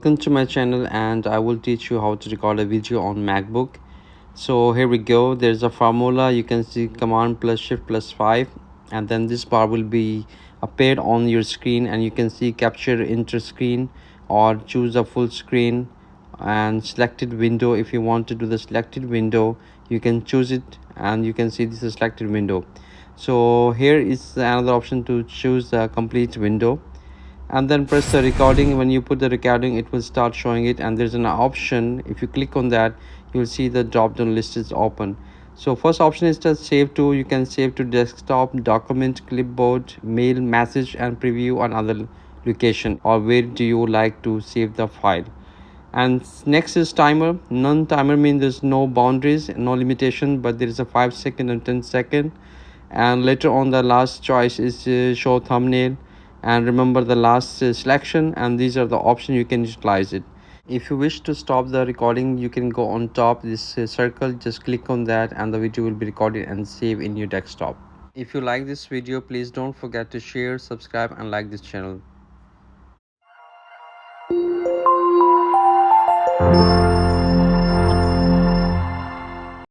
Welcome to my channel, and I will teach you how to record a video on MacBook. So here we go. There's a formula. You can see command plus shift plus 5, and then this bar will be appeared on your screen, and you can see capture enter screen or choose a full screen and selected window. If you want to do the selected window, you can choose it, and you can see this is selected window. So here is another option to choose the complete window, and then press the recording. When you put the recording, it will start showing it, and there's an option. If you click on that, you'll see the drop down list is open. So first option is the save to. You can save to desktop, document, clipboard, mail, message, and preview on other location, or where do you like to save the file. And next is timer. None timer means there's no boundaries, no limitation, but there is a 5 second and 10 second. And later on, the last choice is show thumbnail, and remember the last selection, and these are the options you can utilize it. If you wish to stop the recording, you can go on top this circle, just click on that, and the video will be recorded and saved in your desktop. If you like this video, please don't forget to share, subscribe, and like this channel.